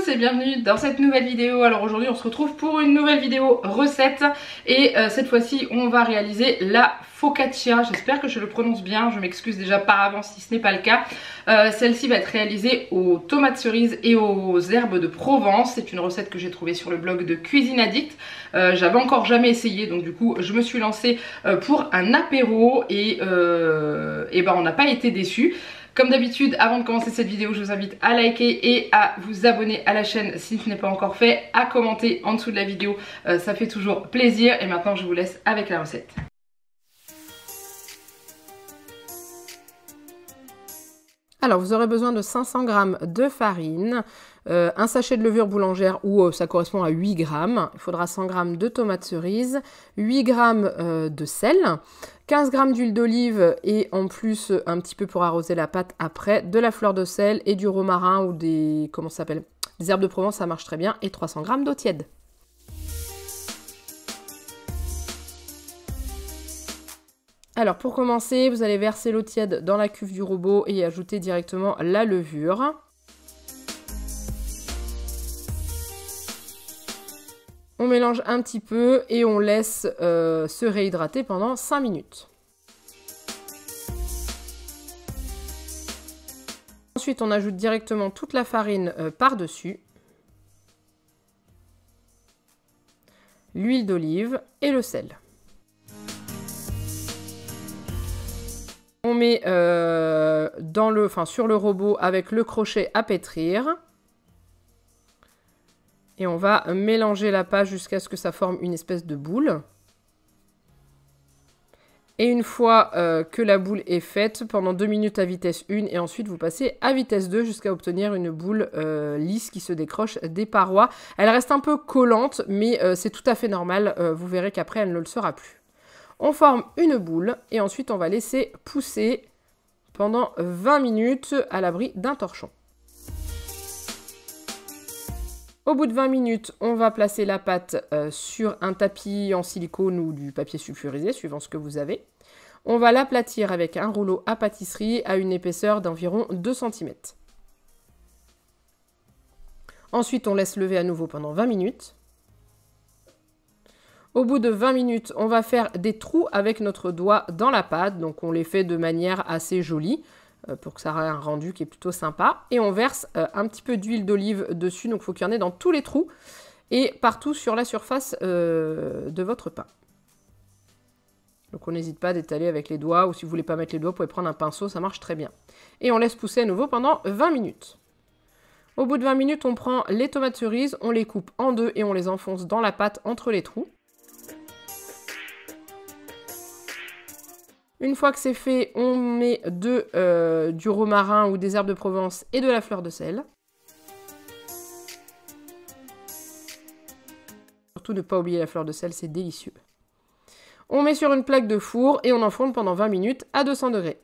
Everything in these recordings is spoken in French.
tous et bienvenue dans cette nouvelle vidéo. Alors aujourd'hui on se retrouve pour une nouvelle vidéo recette et cette fois-ci on va réaliser la focaccia. J'espère que je le prononce bien, je m'excuse déjà par avance si ce n'est pas le cas. Celle-ci va être réalisée aux tomates cerises et aux herbes de Provence. C'est une recette que j'ai trouvée sur le blog de Cuisine Addict. J'avais encore jamais essayé, donc du coup je me suis lancée pour un apéro et ben on n'a pas été déçus. Comme d'habitude, avant de commencer cette vidéo, je vous invite à liker et à vous abonner à la chaîne si ce n'est pas encore fait, à commenter en dessous de la vidéo, ça fait toujours plaisir. Et maintenant je vous laisse avec la recette. Alors vous aurez besoin de 500 g de farine, un sachet de levure boulangère où ça correspond à 8 g, il faudra 100 g de tomates cerises, 8 g de sel, 15 g d'huile d'olive et en plus un petit peu pour arroser la pâte après, de la fleur de sel et du romarin ou des, comment ça s'appelle, des herbes de Provence, ça marche très bien, et 300 g d'eau tiède. Alors pour commencer, vous allez verser l'eau tiède dans la cuve du robot et y ajouter directement la levure. On mélange un petit peu et on laisse se réhydrater pendant 5 minutes. Ensuite, on ajoute directement toute la farine par-dessus, l'huile d'olive et le sel. On met sur le robot avec le crochet à pétrir. Et on va mélanger la pâte jusqu'à ce que ça forme une espèce de boule. Et une fois que la boule est faite, pendant 2 minutes à vitesse 1 et ensuite vous passez à vitesse 2 jusqu'à obtenir une boule lisse qui se décroche des parois. Elle reste un peu collante, mais c'est tout à fait normal. Vous verrez qu'après elle ne le sera plus. On forme une boule et ensuite on va laisser pousser pendant 20 minutes à l'abri d'un torchon. Au bout de 20 minutes, on va placer la pâte sur un tapis en silicone ou du papier sulfurisé, suivant ce que vous avez. On va l'aplatir avec un rouleau à pâtisserie à une épaisseur d'environ 2 cm. Ensuite, on laisse lever à nouveau pendant 20 minutes. Au bout de 20 minutes, on va faire des trous avec notre doigt dans la pâte. Donc on les fait de manière assez jolie pour que ça ait un rendu qui est plutôt sympa. Et on verse un petit peu d'huile d'olive dessus. Donc il faut qu'il y en ait dans tous les trous et partout sur la surface de votre pain. Donc on n'hésite pas à d'étaler avec les doigts, ou si vous ne voulez pas mettre les doigts, vous pouvez prendre un pinceau, ça marche très bien. Et on laisse pousser à nouveau pendant 20 minutes. Au bout de 20 minutes, on prend les tomates cerises, on les coupe en deux et on les enfonce dans la pâte entre les trous. Une fois que c'est fait, on met du romarin ou des herbes de Provence et de la fleur de sel. Surtout ne pas oublier la fleur de sel, c'est délicieux. On met sur une plaque de four et on enfourne pendant 20 minutes à 200 degrés.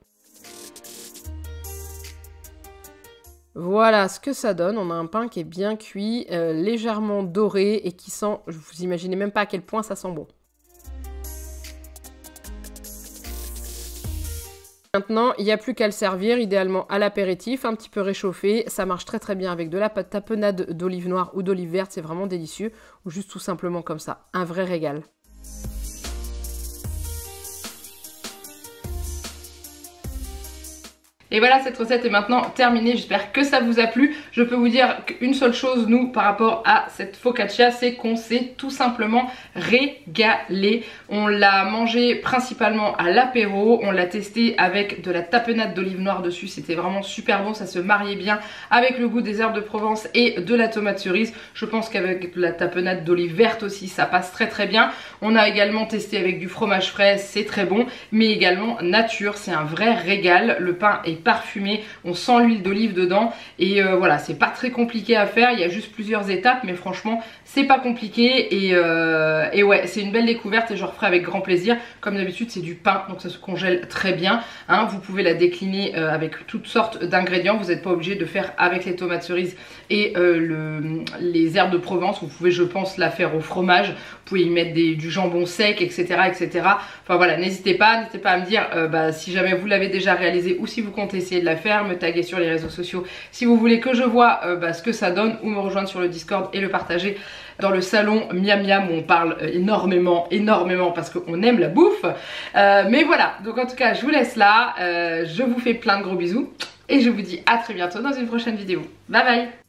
Voilà ce que ça donne. On a un pain qui est bien cuit, légèrement doré et qui sent, vous imaginez même pas à quel point ça sent bon. Maintenant, il n'y a plus qu'à le servir, idéalement à l'apéritif, un petit peu réchauffé. Ça marche très très bien avec de la tapenade d'olive noire ou d'olive verte, c'est vraiment délicieux. Ou juste tout simplement comme ça, un vrai régal. Et voilà, cette recette est maintenant terminée, j'espère que ça vous a plu. Je peux vous dire qu'une seule chose, nous, par rapport à cette focaccia, c'est qu'on s'est tout simplement régalé. On l'a mangé principalement à l'apéro, on l'a testé avec de la tapenade d'olive noire dessus, c'était vraiment super bon, ça se mariait bien avec le goût des herbes de Provence et de la tomate cerise. Je pense qu'avec de la tapenade d'olive verte aussi, ça passe très très bien. On a également testé avec du fromage frais, c'est très bon, mais également nature, c'est un vrai régal. Le pain est parfumé, on sent l'huile d'olive dedans et voilà, c'est pas très compliqué à faire, il y a juste plusieurs étapes, mais franchement c'est pas compliqué et ouais, c'est une belle découverte et je referai avec grand plaisir. Comme d'habitude, c'est du pain, donc ça se congèle très bien, hein. Vous pouvez la décliner avec toutes sortes d'ingrédients, vous n'êtes pas obligé de faire avec les tomates cerises et les herbes de Provence. Vous pouvez, je pense, la faire au fromage, vous pouvez y mettre du jambon sec, etc. etc. Enfin voilà, n'hésitez pas à me dire si jamais vous l'avez déjà réalisé ou si vous comptez essayer de la faire, me taguer sur les réseaux sociaux si vous voulez que je vois ce que ça donne, ou me rejoindre sur le Discord et le partager dans le salon Miam Miam où on parle énormément parce qu'on aime la bouffe. Mais voilà, donc en tout cas je vous laisse là, je vous fais plein de gros bisous et je vous dis à très bientôt dans une prochaine vidéo. Bye bye.